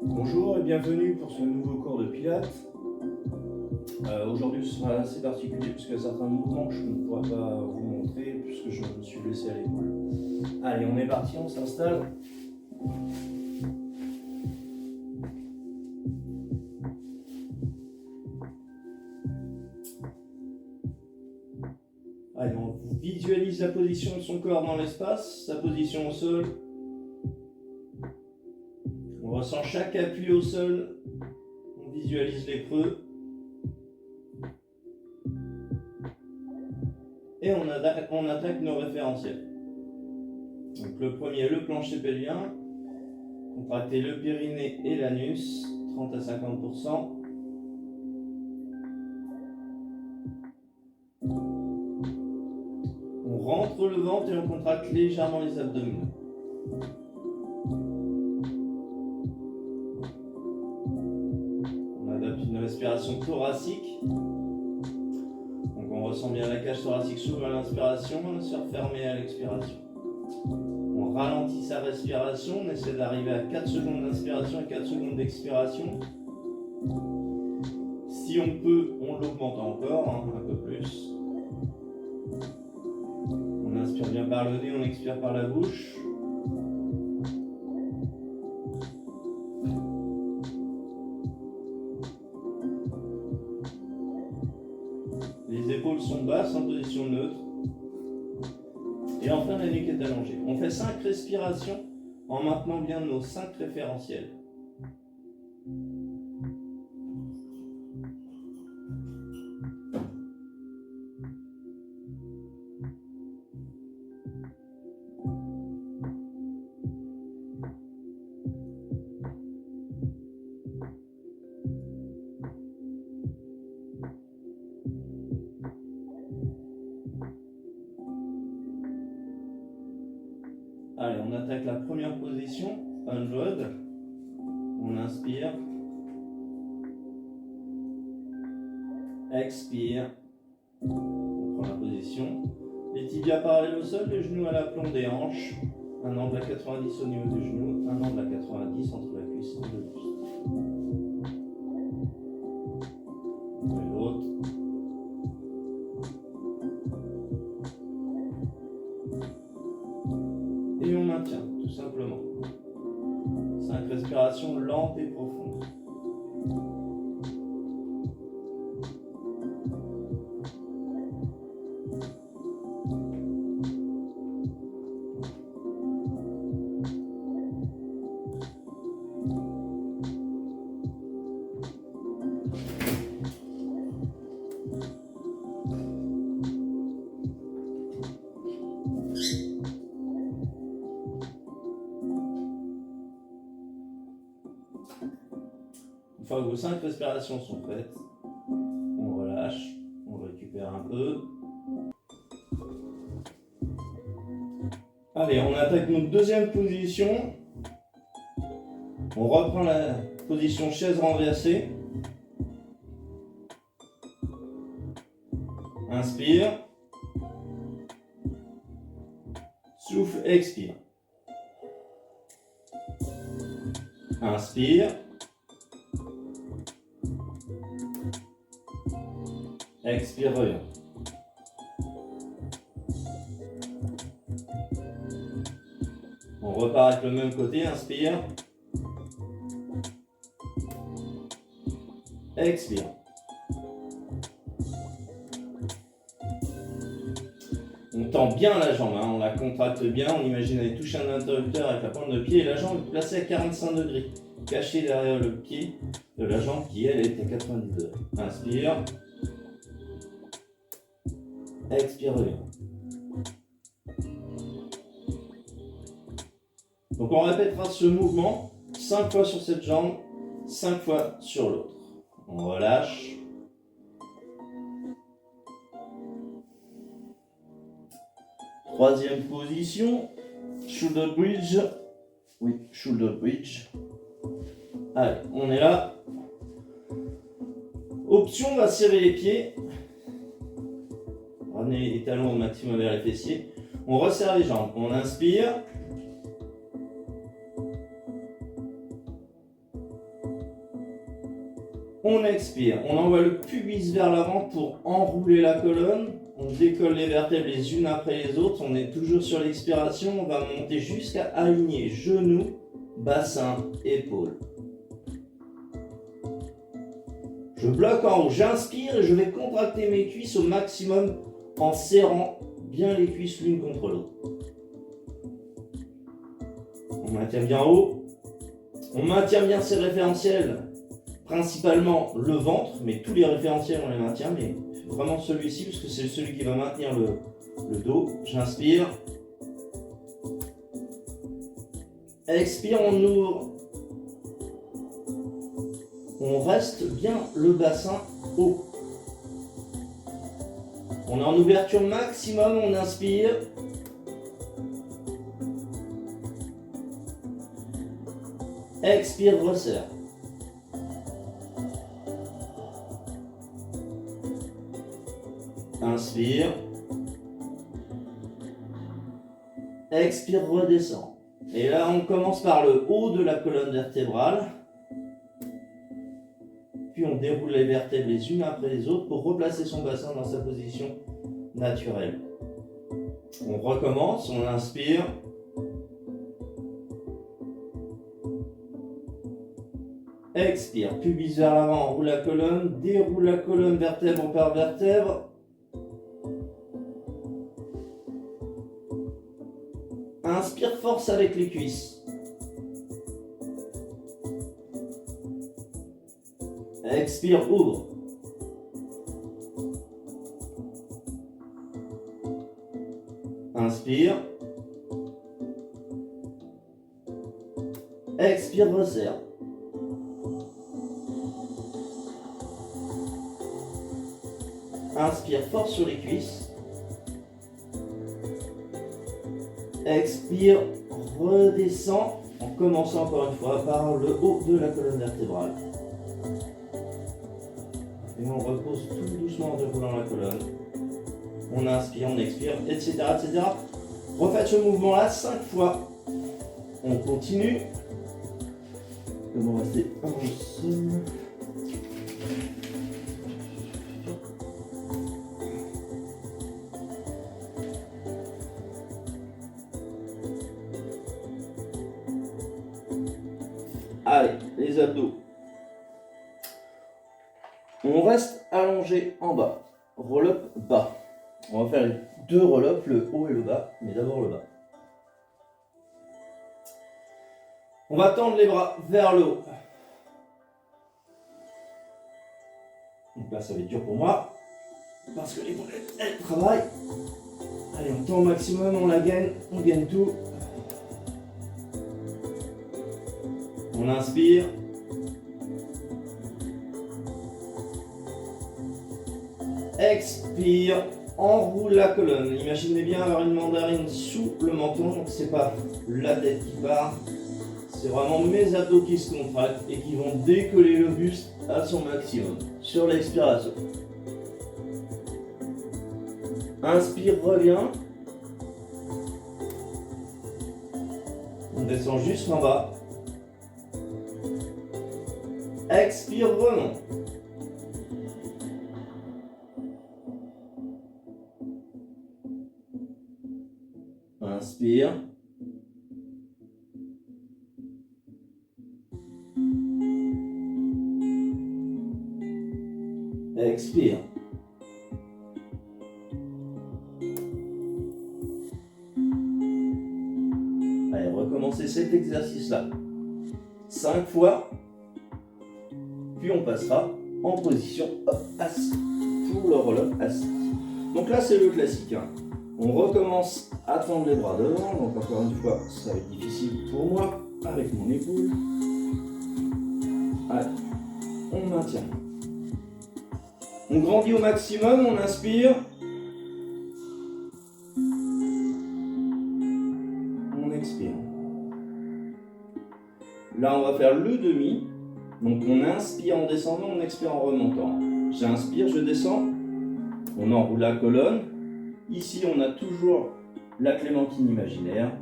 Bonjour et bienvenue pour ce nouveau cours de Pilates. Aujourd'hui ce sera assez particulier puisqu'il y a certains mouvements que je ne pourrai pas vous montrer puisque je me suis blessé à l'épaule. Allez, on est parti, on s'installe. Allez, on visualise la position de son corps dans l'espace, sa position au sol. On ressent chaque appui au sol, on visualise les creux. Et on attaque nos référentiels. Donc le premier, le plancher pelvien. Contractez le périnée et l'anus, 30 à 50%. On rentre le ventre et on contracte légèrement les abdominaux. On adapte une respiration thoracique. Donc on ressent bien la cage thoracique s'ouvre à l'inspiration, on se refermer à l'expiration. On ralentit sa respiration, on essaie d'arriver à 4 secondes d'inspiration et 4 secondes d'expiration. Si on peut, on l'augmente encore, un peu plus. On inspire bien par le nez, on expire par la bouche. Les épaules sont basses en position neutre. Et enfin, la nuque est allongée. On fait 5 respirations en maintenant bien nos 5 référentiels. Allez, on attaque la première position, Unload. On inspire. Expire. On prend la position. Les tibias parallèles au sol, les genoux à l'aplomb des hanches. Un angle à 90 au niveau des genoux, un angle à 90 entre la cuisse et le buste. Et l'autre. Et on maintient, tout simplement. 5 respirations lentes et profondes. Une fois que vos 5 respirations sont prêtes, on relâche, on récupère un peu. Allez, on attaque notre deuxième position. On reprend la position chaise renversée. Inspire. Souffle, expire. Inspire. Expire, reviens. On repart avec le même côté, inspire. Expire. On tend bien la jambe, on la contracte bien, on imagine aller toucher un interrupteur avec la pointe de pied et la jambe est placée à 45 degrés, cachée derrière le pied de la jambe qui elle est à 90 degrés. Inspire. Expire, reviens. Donc on répétera ce mouvement 5 fois sur cette jambe, 5 fois sur l'autre. On relâche. Troisième position, shoulder bridge. Oui, shoulder bridge. Allez, on est là. Option, on va serrer les pieds. Ramener les talons au maximum vers les fessiers. On resserre les jambes. On inspire. On expire, on envoie le pubis vers l'avant pour enrouler la colonne. On décolle les vertèbres les unes après les autres. On est toujours sur l'expiration. On va monter jusqu'à aligner genoux, bassin, épaules. Je bloque en haut, j'inspire et je vais contracter mes cuisses au maximum en serrant bien les cuisses l'une contre l'autre. On maintient bien haut. On maintient bien ses référentiels. Principalement le ventre, mais tous les référentiels on les maintient, mais vraiment celui-ci parce que c'est celui qui va maintenir le dos. J'inspire. Expire, on ouvre. On reste bien le bassin haut. On est en ouverture maximum, on inspire. Expire, resserre. Inspire. Expire, redescend. Et là, on commence par le haut de la colonne vertébrale. Puis on déroule les vertèbres les unes après les autres pour replacer son bassin dans sa position naturelle. On recommence, on inspire. Expire, pubis vers l'avant, enroule la colonne, déroule la colonne vertèbre par vertèbre. Inspire, force avec les cuisses. Expire, ouvre. Inspire. Expire, resserre. Inspire, force sur les cuisses. Expire, redescend en commençant encore une fois par le haut de la colonne vertébrale. Et on repose tout doucement en déroulant la colonne. On inspire, on expire, etc. etc. Refaites ce mouvement-là 5 fois. On continue. On va rester ensemble. Allez, les abdos. On reste allongé en bas. Roll-up bas. On va faire les 2 roll-up, le haut et le bas, mais d'abord le bas. On va tendre les bras vers le haut. Donc là, ça va être dur pour moi, parce que les épaulettes, elles travaillent. Allez, on tend au maximum, on gagne tout. On inspire. Expire, enroule la colonne. Imaginez bien avoir une mandarine sous le menton, donc c'est pas la tête qui part, c'est vraiment mes abdos qui se contractent et qui vont décoller le buste à son maximum sur l'expiration. Inspire, reviens. On descend jusqu'en bas. Expire, remonte. Inspire. Expire. Allez, recommencez cet exercice-là 5 fois. Puis on passera en position assis. Pour le roll-up assis. Donc là, c'est le classique. Hein. On recommence à tendre les bras devant. Donc encore une fois, ça va être difficile pour moi avec mon épaule. Allez, on maintient. On grandit au maximum, on inspire. On expire. Là, on va faire le demi. Donc on inspire en descendant, on expire en remontant. J'inspire, je descends. On enroule la colonne. Ici, on a toujours la clémentine imaginaire.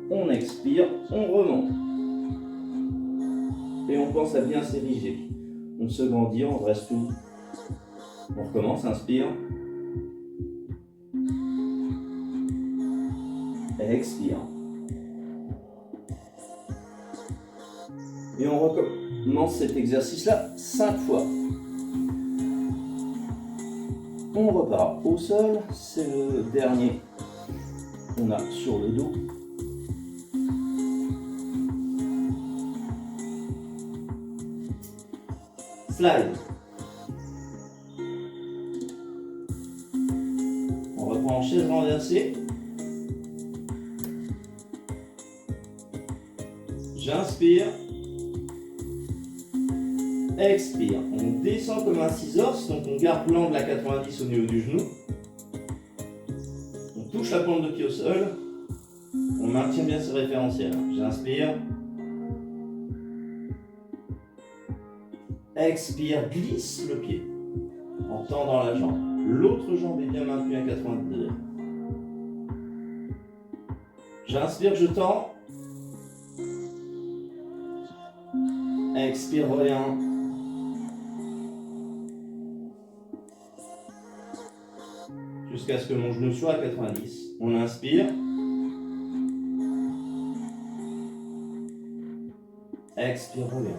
On expire, on remonte. Et on pense à bien s'ériger. on se grandit, on dresse tout. On recommence, inspire. Expire. Et on recommence cet exercice-là 5 fois. On repart au sol, c'est le dernier qu'on a sur le dos. Slide. On reprend en chaise renversée. J'inspire. Expire. On descend comme un scissors, donc on garde l'angle à 90 au niveau du genou. On touche la pointe de pied au sol. On maintient bien ce référentiel. J'inspire. Expire, glisse le pied en tendant la jambe. L'autre jambe est bien maintenue à 90 degrés. J'inspire, je tends. Expire, reviens. Jusqu'à ce que mon genou soit à 90. On inspire. Expire, reviens.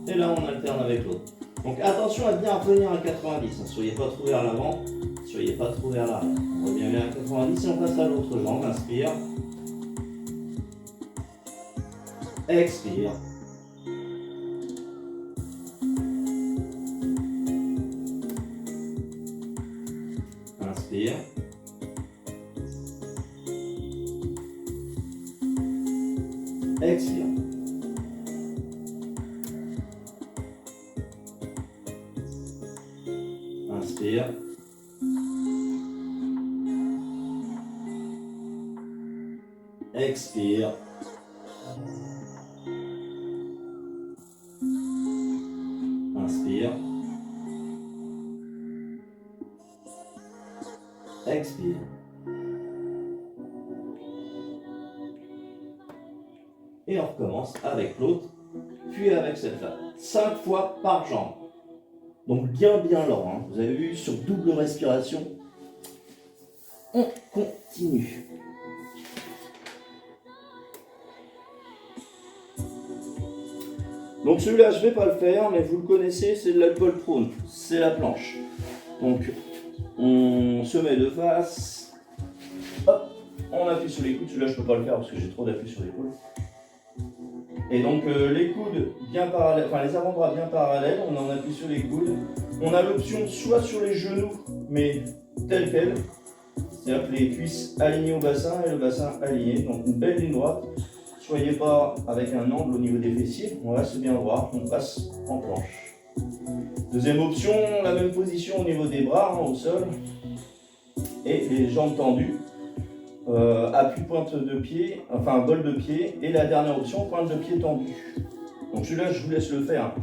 Et là, on alterne avec l'autre. Donc attention à bien revenir à 90. Ne soyez pas trop vers l'avant, ne soyez pas trop vers l'arrière. On revient bien à 90 et on passe à l'autre jambe. Inspire. Expire. Inspire. Expire. Inspire. Expire. Inspire. Expire. Et on recommence avec l'autre, puis avec cette-là. 5 fois par jambe. Donc bien lent, hein. Vous avez vu, sur double respiration. On continue. Donc celui-là, je ne vais pas le faire, mais vous le connaissez, c'est de l'alcool prone, c'est la planche. Donc on se met de face, hop, on appuie sur les coudes. Celui-là, je ne peux pas le faire parce que j'ai trop d'appui sur l'épaule. Et donc les coudes bien parallèles, enfin les avant-bras bien parallèles, on en appuie sur les coudes. On a l'option soit sur les genoux, mais tel quel, c'est-à-dire que les cuisses alignées au bassin et le bassin aligné, donc une belle ligne droite. Soyez pas avec un angle au niveau des fessiers, on reste bien droit, on passe en planche. Deuxième option, la même position au niveau des bras, hein, au sol, et les jambes tendues. Appui pointe de pied, enfin bol de pied, et la dernière option, pointe de pied tendue. Donc celui-là, je vous laisse le faire.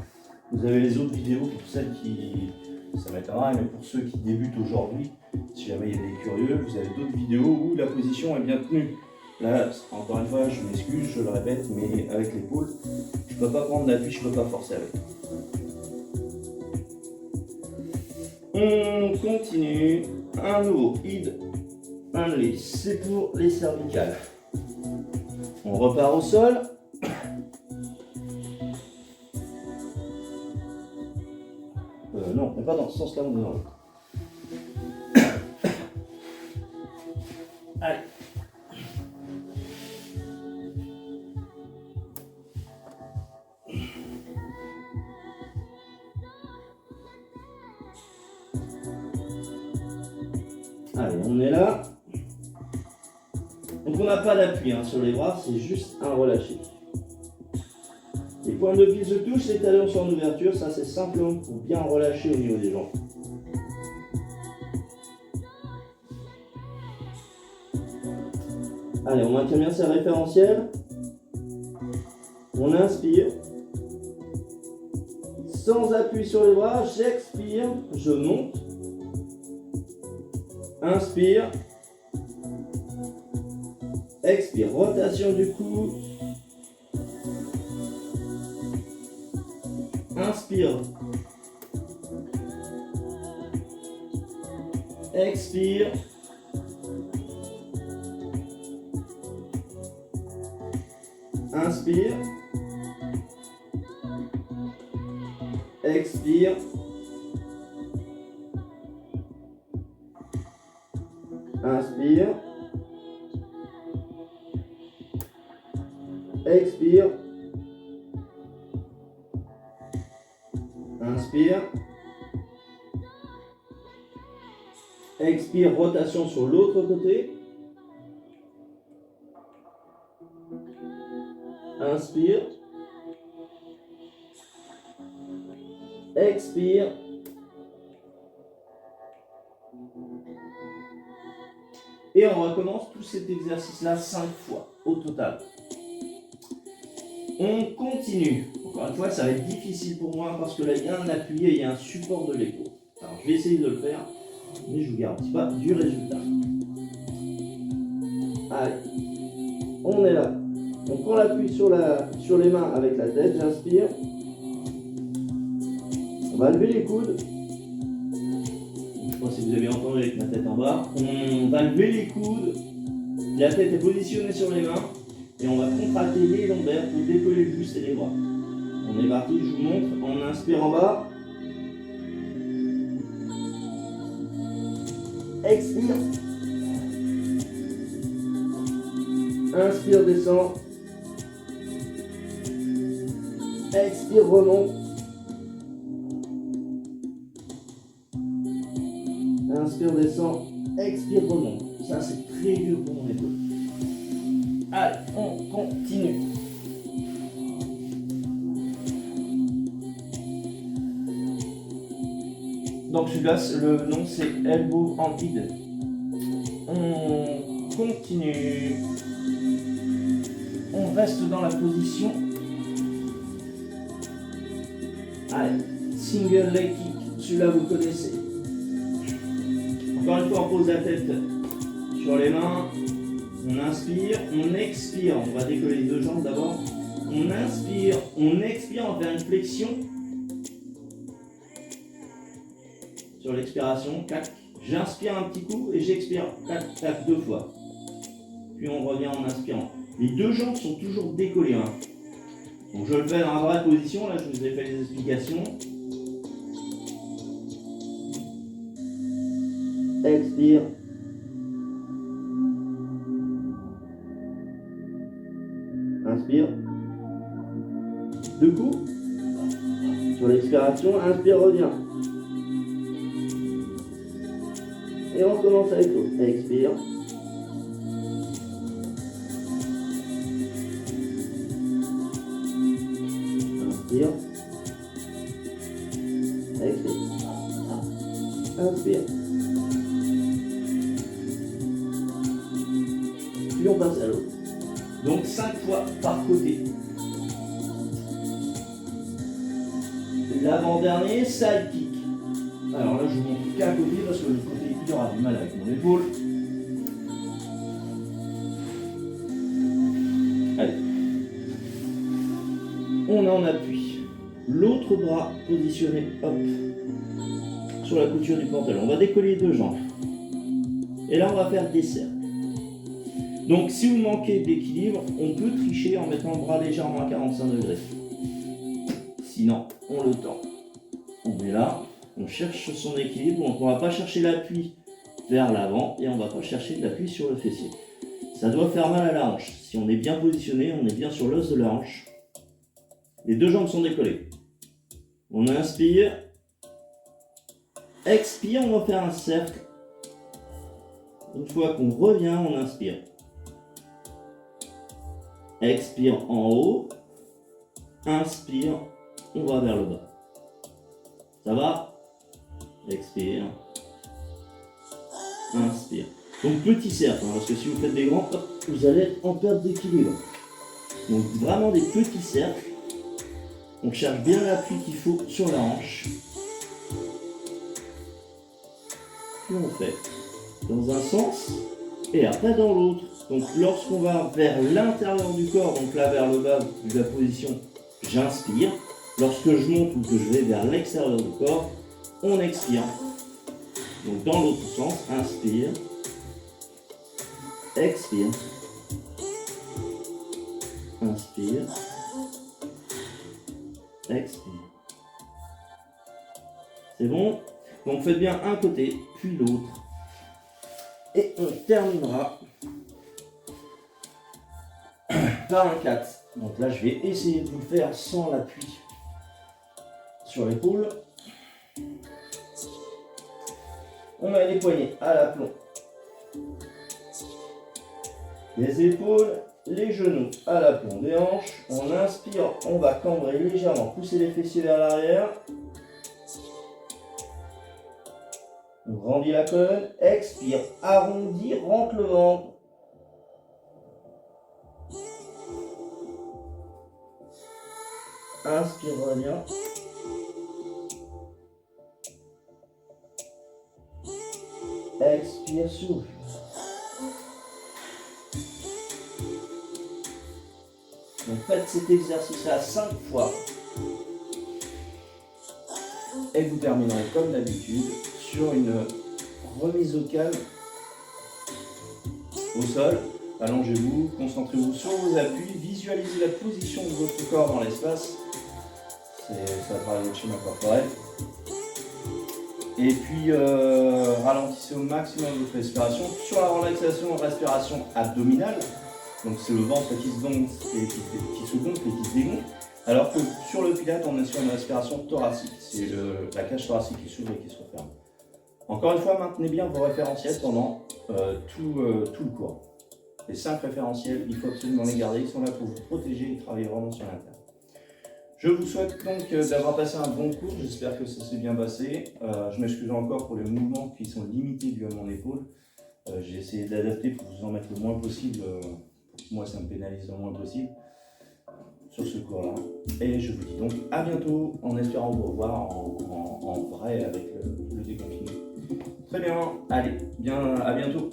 Vous avez les autres vidéos pour celles qui, ça m'étonnera, mais pour ceux qui débutent aujourd'hui, si jamais il y a des curieux, vous avez d'autres vidéos où la position est bien tenue. Là, encore une fois, je m'excuse, je le répète, mais avec l'épaule, je ne peux pas prendre d'appui, je ne peux pas forcer avec. On continue. Un nouveau id. C'est pour les cervicales. On repart au sol. Non, on n'est pas dans ce sens-là, on est dans l'autre. Allez. Allez, on est là. Donc on n'a pas d'appui sur les bras, c'est juste un relâché. Les pointes de pied se touchent, les talons sont en ouverture, ça c'est simplement pour bien relâcher au niveau des jambes. Allez, on maintient bien ces référentiels. On inspire. Sans appui sur les bras, j'expire, je monte. Inspire. Expire, rotation du cou. Inspire. Expire. Inspire. Expire. Inspire. Expire. Inspire. Expire, rotation sur l'autre côté. Inspire. Expire. Et on recommence tout cet exercice-là 5 fois au total. On continue. Encore une fois, ça va être difficile pour moi parce que là, il y a un appui et il y a un support de l'épaule. Alors, je vais essayer de le faire, mais je ne vous garantis pas du résultat. Allez, on est là. On prend l'appui sur les mains avec la tête, j'inspire. On va lever les coudes. Je ne sais pas si vous avez entendu avec ma tête en bas. On va lever les coudes. La tête est positionnée sur les mains. Et on va contracter les lombaires pour décoller le buste et les bras. On est parti, je vous montre. On inspire en bas. Expire. Inspire, descend. Expire, remonte. Inspire, descend. Expire, remonte. Ça, c'est très dur pour mon épaule. Allez, on continue. Donc celui-là, le nom c'est Elbow and Hidden. On continue. On reste dans la position. Allez, single leg kick. Celui-là, vous connaissez. Encore une fois, on pose la tête sur les mains. On inspire, on expire, on va décoller les deux jambes d'abord. On inspire, on expire, on va faire une flexion. Sur l'expiration, clac. J'inspire un petit coup et j'expire, clac, clac, 2 fois. Puis on revient en inspirant. Les deux jambes sont toujours décollées. Hein. Donc je le fais dans la vraie position, là je vous ai fait les explications. Expire. Inspire. 2 coups. Sur l'expiration, inspire, reviens. Et on commence avec l'autre. Expire. Inspire. Expire. Inspire. Puis on passe à l'autre. Donc 5 fois par côté. L'avant-dernier, side kick. Alors là, je vous montre qu'à côté parce que le côté, il aura du mal avec mon épaule. Allez. On en appuie. L'autre bras positionné, hop, sur la couture du pantalon. On va décoller les deux jambes. Et là, on va faire des cercles. Donc, si vous manquez d'équilibre, on peut tricher en mettant le bras légèrement à 45 degrés. Sinon, on le tend. On est là, on cherche son équilibre, donc on ne va pas chercher l'appui vers l'avant et on ne va pas chercher de l'appui sur le fessier. Ça doit faire mal à la hanche. Si on est bien positionné, on est bien sur l'os de la hanche. Les deux jambes sont décollées. On inspire. Expire, on va faire un cercle. Une fois qu'on revient, on inspire. Expire en haut. Inspire, on va vers le bas. Ça va? Expire. Inspire. Donc petit cercle, hein, parce que si vous faites des grands, vous allez être en perte d'équilibre. Donc vraiment des petits cercles. On cherche bien l'appui qu'il faut sur la hanche. Puis on fait dans un sens et après dans l'autre. Donc lorsqu'on va vers l'intérieur du corps, donc là vers le bas de la position, j'inspire. Lorsque je monte ou que je vais vers l'extérieur du corps, on expire. Donc dans l'autre sens, inspire, expire, inspire, expire. C'est bon? Donc faites bien un côté, puis l'autre. Et on terminera par un 4. Donc là, je vais essayer de vous le faire sans l'appui sur l'épaule. On met les poignets à l'aplomb. Les épaules, les genoux à l'aplomb des hanches. On inspire, on va cambrer légèrement, pousser les fessiers vers l'arrière. On grandit la colonne, expire, arrondit, rentre le ventre. Inspire, reviens. Expire, souffle. Donc faites cet exercice-là 5 fois. Et vous terminerez comme d'habitude sur une remise au calme au sol. Allongez-vous, concentrez-vous sur vos appuis, visualisez la position de votre corps dans l'espace. Ça va parler votre schéma corporel. Et puis ralentissez au maximum votre respiration. Sur la relaxation, respiration abdominale. Donc c'est le ventre qui se gonfle et qui se gonfle et qui se dégonfle. Alors que sur le pilate, on est sur une respiration thoracique. C'est la cage thoracique qui s'ouvre et qui se referme. Encore une fois, maintenez bien vos référentiels pendant tout le cours. Les 5 référentiels, il faut absolument les garder. Ils sont là pour vous protéger et travailler vraiment sur l'interne. Je vous souhaite donc d'avoir passé un bon cours. J'espère que ça s'est bien passé. Je m'excuse encore pour les mouvements qui sont limités dus à mon épaule. J'ai essayé d'adapter pour vous en mettre le moins possible. Moi, ça me pénalise le moins possible sur ce cours-là. Et je vous dis donc à bientôt, en espérant vous revoir en vrai avec le déconfinement. Très bien, allez, à bientôt.